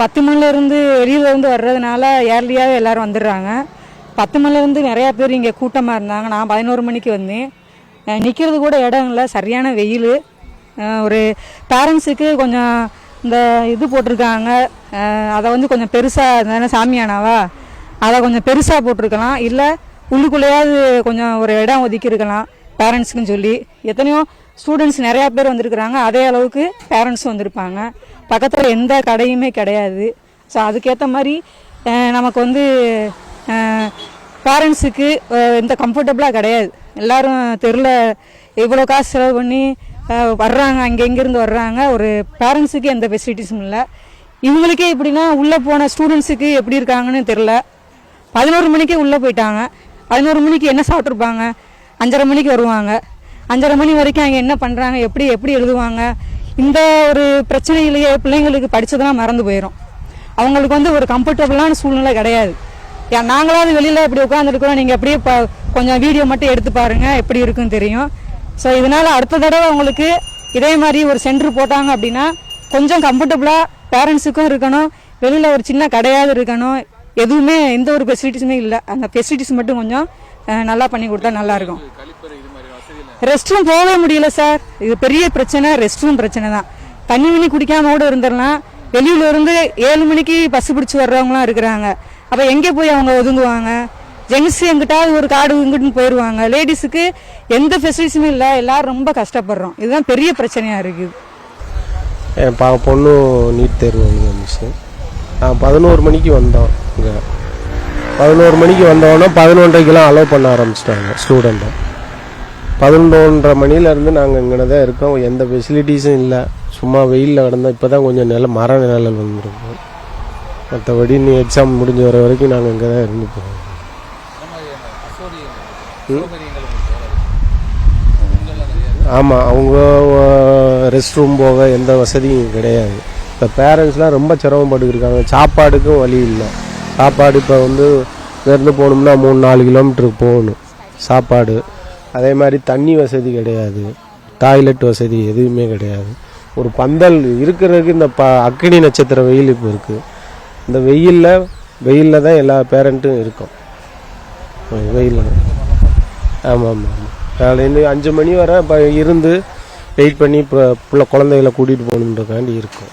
10 மணிலேருந்து வெளியிலேருந்து வர்றதுனால ஏர்லியாகவே எல்லோரும் வந்துடுறாங்க. 10 மணிலேருந்து நிறையா பேர் இங்கே கூட்டமாக இருந்தாங்க. நான் 11 மணிக்கு வந்தேன். நிற்கிறது கூட இடம் இல்லை, சரியான வெயில். ஒரு பேரண்ட்ஸுக்கு கொஞ்சம் இந்த இது போட்டிருக்காங்க, அதை வந்து கொஞ்சம் பெருசாக சாமியானாவா அதை கொஞ்சம் பெருசாக போட்டிருக்கலாம், இல்லை உள்ளுக்குள்ளேயாவது கொஞ்சம் ஒரு இடம் ஒதுக்கியிருக்கலாம் பேரண்ட்ஸுக்குன்னு சொல்லி. எத்தனையோ ஸ்டூடெண்ட்ஸ் நிறையா பேர் வந்திருக்கிறாங்க, அதே அளவுக்கு பேரண்ட்ஸும் வந்திருப்பாங்க. பக்கத்தில் எந்த கடையுமே கிடையாது. ஸோ அதுக்கேற்ற மாதிரி நமக்கு வந்து பேரண்ட்ஸுக்கு எந்த கம்ஃபர்டபுளாக கிடையாது. எல்லோரும் தெருவில் இவ்வளோ காசு செலவு பண்ணி வர்றாங்க, அங்கே எங்கேருந்து வர்றாங்க. ஒரு பேரண்ட்ஸுக்கு எந்த ஃபெசிலிட்டிஸும் இல்லை. இவங்களுக்கே எப்படின்னா உள்ளே போன ஸ்டூடெண்ட்ஸுக்கு எப்படி இருக்காங்கன்னு தெரில. 11 மணிக்கே உள்ளே போயிட்டாங்க. 11 மணிக்கு என்ன சாப்பிட்ருப்பாங்க? 5:30 மணிக்கு வருவாங்க. 5:30 மணி வரைக்கும் அங்கே என்ன பண்ணுறாங்க, எப்படி எழுதுவாங்க? இந்த ஒரு பிரச்சனையிலேயே பிள்ளைங்களுக்கு படித்ததெல்லாம் மறந்து போயிடும். அவங்களுக்கு வந்து ஒரு கம்ஃபர்டபுளான சூழ்நிலை கிடையாது. நாங்களாவது வெளியில் இப்படி உட்காந்துருக்குறோம், நீங்கள் அப்படியே கொஞ்சம் வீடியோ மட்டும் எடுத்து பாருங்கள், எப்படி இருக்குன்னு தெரியும். ஸோ இதனால் அடுத்த தடவை அவங்களுக்கு இதே மாதிரி ஒரு சென்டர் போட்டாங்க அப்படின்னா கொஞ்சம் கம்ஃபர்டபுளாக பேரண்ட்ஸுக்கும் இருக்கணும், வெளியில் ஒரு சின்ன கடையாவது இருக்கணும். எதுவுமே எந்த ஒரு ஃபெசிலிட்டிஸுமே இல்லை. அந்த ஃபெசிலிட்டிஸ் மட்டும் கொஞ்சம் நல்லா பண்ணி கொடுத்தா நல்லாயிருக்கும். ரெஸ்ட் ரூம் போகவே முடியல சார். இது பெரிய பிரச்சனை, ரெஸ்ட் ரூம் பிரச்சனை தான். தண்ணி குடிக்காம கூட இருந்துடலாம். வெளியில இருந்து 7 மணிக்கு பஸ் பிடிச்சி வர்றவங்களாம் இருக்கிறாங்க. அப்போ எங்கே போய் அவங்க ஒதுங்குவாங்க? ஜென்ஸ் எங்கிட்டாவது ஒரு காடு இங்கிட்டுன்னு போயிடுவாங்க. லேடிஸுக்கு எந்த ஃபெசிலிட்டிஸுமே இல்லை. எல்லோரும் ரொம்ப கஷ்டப்படுறோம். இதுதான் பெரிய பிரச்சனையாக இருக்குது. என் பொண்ணு நீட் தேர்வு வந்துச்சு. 11 மணிக்கு வந்தோம். இங்கே 11 மணிக்கு வந்தோன்னா 11:30க்கெல்லாம் அலோவ் பண்ண ஆரம்பிச்சிட்டாங்க ஸ்டூடெண்ட்டை. 11:30 மணிலேருந்து நாங்கள் இங்கே தான் இருக்கோம். எந்த ஃபெசிலிட்டிஸும் இல்லை. சும்மா வெயிலில் கிடந்தோம். இப்போ தான் கொஞ்சம் மர நிழல் வந்துருக்கோம். மற்றபடி நீ எக்ஸாம் முடிஞ்ச வர வரைக்கும் நாங்கள் இங்கே தான் இருந்து போவோம். ஆமாம், அவங்க ரெஸ்ட் ரூம் போக எந்த வசதியும் கிடையாது. இப்போ பேரண்ட்ஸ்லாம் ரொம்ப சிரமப்பட்டுருக்காங்க. சாப்பாடுக்கும் வழி இல்லை. சாப்பாடு இப்போ வந்து இங்கேருந்து போகணும்னா 3-4 கிலோமீட்டருக்கு போகணும் சாப்பாடு. அதே மாதிரி தண்ணி வசதி கிடையாது, டாய்லெட் வசதி எதுவுமே கிடையாது. ஒரு பந்தல் இருக்கிறதுக்கு இந்த அக்கினி நட்சத்திர வெயில் இப்போ இருக்குது. இந்த வெயிலில் தான் எல்லா பேரண்ட்டும் இருக்கும். வெயிலில் ஆமாம். காலையில் 5 மணி வரை இப்போ இருந்து வெயிட் பண்ணி இப்போ குழந்தைகளை கூட்டிகிட்டு போகணுன்றக்காண்டி இருக்கும்.